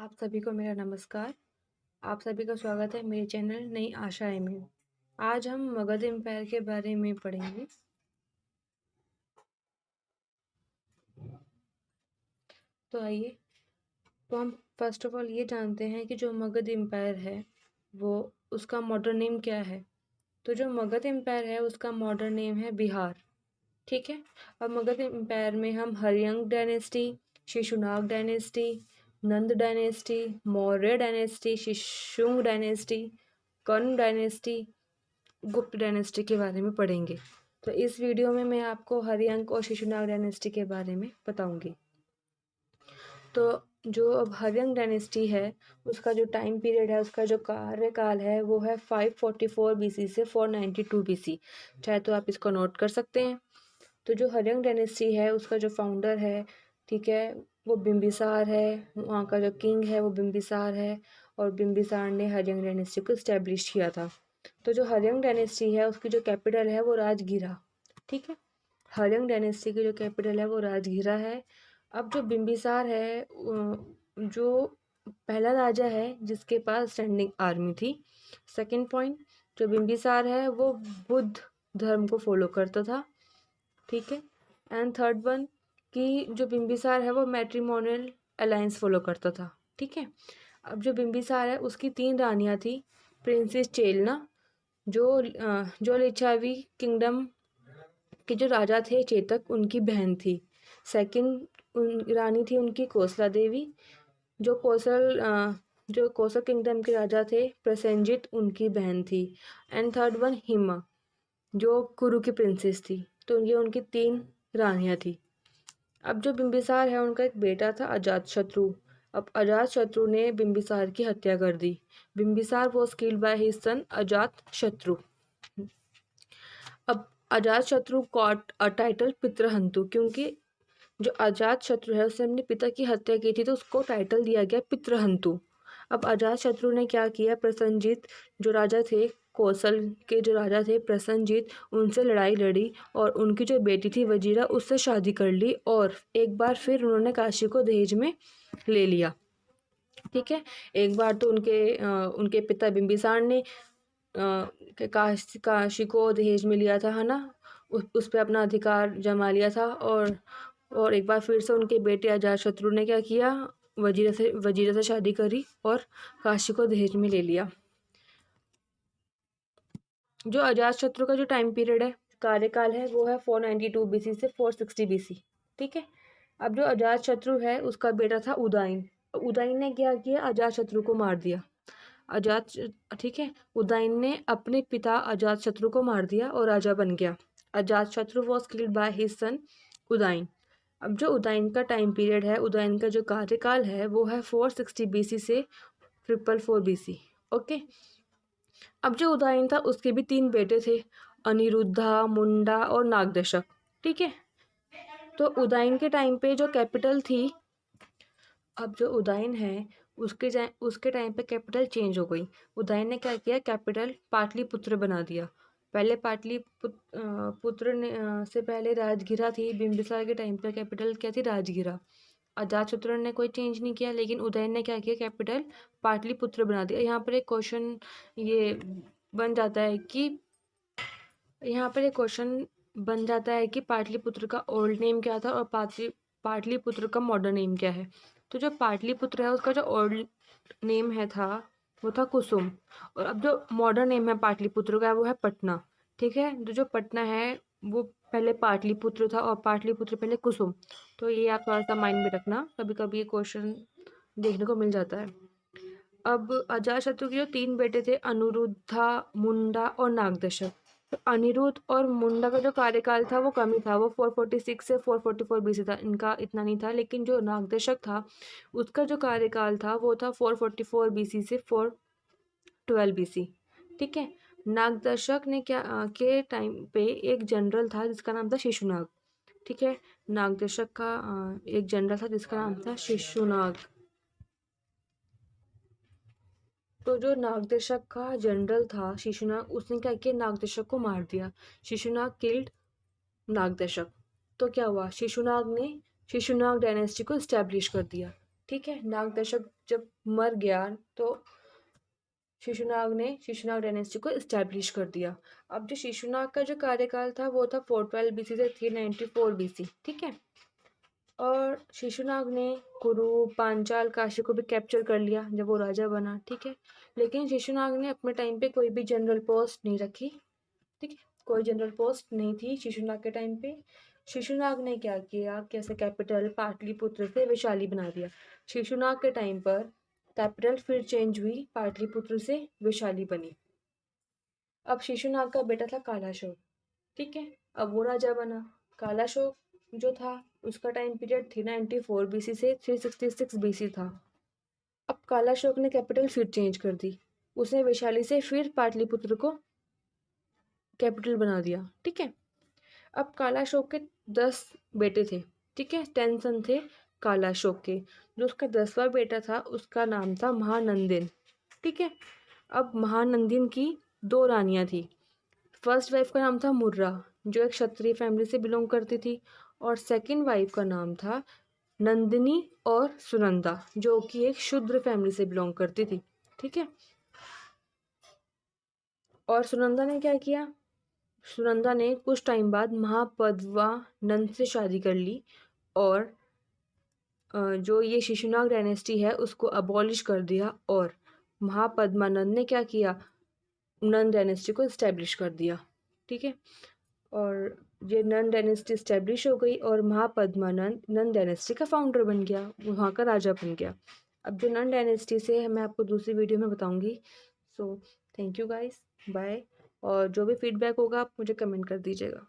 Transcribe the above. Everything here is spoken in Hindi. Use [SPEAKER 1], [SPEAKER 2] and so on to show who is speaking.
[SPEAKER 1] आप सभी को मेरा नमस्कार। आप सभी का स्वागत है मेरे चैनल नई आशाएं में। आज हम मगध एम्पायर के बारे में पढ़ेंगे। तो आइए, तो हम फर्स्ट ऑफ ऑल ये जानते हैं कि जो मगध एम्पायर है वो उसका मॉडर्न नेम क्या है। तो जो मगध एम्पायर है उसका मॉडर्न नेम है बिहार। ठीक है। अब मगध एम्पायर में हम हर्यंग डायनेस्टी, शिशुनाग डायनेस्टी, नंद डायनेस्टी, मौर्य डायनेस्टी, शिशुंग डायनेस्टी, कर्ण डायनेस्टी, गुप्त डायनेस्टी के बारे में पढ़ेंगे। तो इस वीडियो में मैं आपको हर्यंक और शिशुनाग डायनेस्टी के बारे में बताऊंगी। तो जो अब हर्यंक डायनेस्टी है उसका जो टाइम पीरियड है, उसका जो कार्यकाल है वो है 544 बीसी से 492 बीसी। चाहे तो आप इसको नोट कर सकते हैं। तो जो हर्यंक डायनेस्टी है उसका जो फाउंडर है, ठीक है, वो बिम्बिसार है। वहाँ का जो किंग है वो बिम्बिसार है और बिम्बिसार ने हर्यंक डायनेस्टी को इस्टेब्लिश किया था। तो जो हर्यंक डायनेस्टी है उसकी जो कैपिटल है वो राजगीरा। ठीक है, हर्यंक डायनेस्टी की जो कैपिटल है वो राजगीरा है। अब जो बिम्बिसार है जो पहला राजा है जिसके पास स्टैंडिंग आर्मी थी। सेकंड पॉइंट, जो बिम्बिसार है वो बुद्ध धर्म को फॉलो करता था। ठीक है। एंड थर्ड वन, कि जो बिम्बिसार है वो मैट्रिमोनियल अलायंस फॉलो करता था। ठीक है। अब जो बिम्बिसार है उसकी 3 रानियां थी। प्रिंसेस चेलना, जो लिच्छावी किंगडम के जो राजा थे चेतक, उनकी बहन थी। सेकंड रानी थी उनकी कोसला देवी, जो कोसल किंगडम के राजा थे प्रसेनजित, उनकी बहन थी। एंड थर्ड वन हिमा, जो कुरु की प्रिंसेस थी। तो ये उनकी 3 रानियां थी। अब जो बिम्बिसार है उनका एक बेटा था अजातशत्रु। अब अजातशत्रु ने बिम्बिसार की हत्या कर दी। Bimbisara was killed by his son Ajatashatru. अब अजातशत्रु गॉट अ टाइटल पितृहंतु, क्योंकि जो अजातशत्रु है उसने अपने पिता की हत्या की थी तो उसको टाइटल दिया गया पितृहंतु। अब अजातशत्रु ने क्या किया, प्रसन्नजीत जो राजा थे, कौशल के जो राजा थे प्रसन्नजीत, उनसे लड़ाई लड़ी और उनकी जो बेटी थी वजीरा उससे शादी कर ली और एक बार फिर उन्होंने काशी को दहेज में ले लिया। ठीक है। एक बार तो उनके पिता बिम्बिसार ने काशी को दहेज में लिया था, है ना, उस पर अपना अधिकार जमा लिया था। और एक बार फिर से उनके बेटे अजातशत्रु ने क्या किया, वजीरा से शादी करी और काशी को दहेज में ले लिया। जो अजातशत्रु का जो टाइम पीरियड है, कार्यकाल है, वो है 492 बीसी से 460 बीसी। ठीक है। अब जो अजातशत्रु है उसका बेटा था उदयन। उदयन ने क्या किया, अजातशत्रु को मार दिया। ठीक है, उदयन ने अपने पिता अजातशत्रु को मार दिया और राजा बन गया। Ajatashatru was killed by his सन उदयन। अब जो उदयन का टाइम पीरियड है, उदयन का जो कार्यकाल है वो है 460 बीसी से 444 बीसी। ओके। अब जो उदयन था उसके भी 3 बेटे थे, अनिरुद्धा, मुंडा और नागदशक। ठीक है। तो उदयन के टाइम पे जो कैपिटल थी, अब जो उदयन है उसके टाइम पे कैपिटल चेंज हो गई। उदयन ने क्या किया, कैपिटल पाटलिपुत्र बना दिया। पहले पुत्र ने से पहले राजगीरा थी। बिंबिसार के टाइम पे कैपिटल क्या थी, राजगीरा। अजातशत्रु ने कोई चेंज नहीं किया, लेकिन उदयन ने क्या किया, कैपिटल पाटलिपुत्र बना दिया। यहाँ पर एक क्वेश्चन ये बन जाता है कि पाटलिपुत्र का ओल्ड नेम क्या था और पाटलिपुत्र का मॉडर्न नेम क्या है। तो जो पाटलिपुत्र है उसका जो ओल्ड नेम था वो था कुसुम, और अब जो मॉडर्न नेम है पाटलिपुत्र का वो है पटना। ठीक है। तो जो पटना है वो पहले पाटलिपुत्र था और पाटलिपुत्र पहले कुसुम। तो ये आप थोड़ा सा माइंड में रखना, कभी कभी ये क्वेश्चन देखने को मिल जाता है। अब अजातशत्रु के जो 3 बेटे थे, अनिरुद्धा, मुंडा और नागदशक। तो अनिरुद्ध और मुंडा का जो कार्यकाल था वो कम ही था, वो 446 से 444 बीसी था, इनका इतना नहीं था। लेकिन जो नागदशक था उसका जो कार्यकाल था वो था 444 बीसी से 412 बीसी। ठीक है। नागदशक ने के टाइम पे एक जनरल था जिसका नाम था शिशुनाग। ठीक है। नागदशक का एक जनरल था जिसका नाम था शिशुनाग। तो जो नागदशक का जनरल था शिशुनाग, उसने क्या किया, नागदशक को मार दिया। शिशुनाग किल्ड नागदशक। तो क्या हुआ, शिशुनाग ने शिशुनाग डायनेस्टी को स्टैब्लिश कर दिया। ठीक है। नागदशक जब मर गया तो शिशुनाग ने शिशुनाग डायनेस्टी को इस्टेब्लिश कर दिया। अब जो शिशुनाग का जो कार्यकाल था वो था 412 BC से 394 BC, ठीक है। और शिशुनाग ने कुरु, पांचाल, काशी को भी कैप्चर कर लिया जब वो राजा बना, ठीक है। लेकिन शिशुनाग ने अपने टाइम पे कोई भी जनरल पोस्ट नहीं रखी, ठीक है। कोई जनरल पोस्ट नहीं थी शिशुनाग के टाइम पे। शिशुनाग ने क्या किया, कैसे कैपिटल पाटलिपुत्र से वैशाली बना दिया। शिशुनाग के टाइम पर कैपिटल फिर चेंज हुई, पाटलिपुत्र से वैशाली बनी। अब शिशुनाग का बेटा था कालाशोक, ठीक है। अब वो राजा बना। कालाशोक जो था उसका टाइम पीरियड 394 BC से 366 BC था। अब कालाशोक ने कैपिटल फिर चेंज कर दी, उसने वैशाली से फिर पाटलिपुत्र को कैपिटल बना दिया, ठीक है। अब कालाशोक के 10 बेटे थे, ठीक है, 10 सन थे कालाशोक के। जो उसका 10वां बेटा था उसका नाम था महानंदिन, ठीक है। अब महानंदिन की 2 रानियां थी। फर्स्ट वाइफ का नाम था मुर्रा, जो एक क्षत्रिय फैमिली से बिलोंग करती थी, और सेकंड वाइफ का नाम था नंदिनी और सुनंदा, जो कि एक शूद्र फैमिली से बिलोंग करती थी, ठीक है। और सुनंदा ने क्या किया, सुनंदा ने कुछ टाइम बाद महापद्मानंद से शादी कर ली, और जो ये शिशुनाग डायनेस्टी है उसको अबॉलिश कर दिया, और महापद्मानंद ने क्या किया, नंद डायनेस्टी को इस्टेब्लिश कर दिया, ठीक है। और ये नंद डायनेस्टी इस्टेब्लिश हो गई और महापद्मानंद नंद डायनेस्टी का फाउंडर बन गया, वहाँ का राजा बन गया। अब जो नंद डायनेस्टी से है मैं आपको दूसरी वीडियो में बताऊंगी। So thank you guys, bye. और जो भी फीडबैक होगा आप मुझे कमेंट कर दीजिएगा।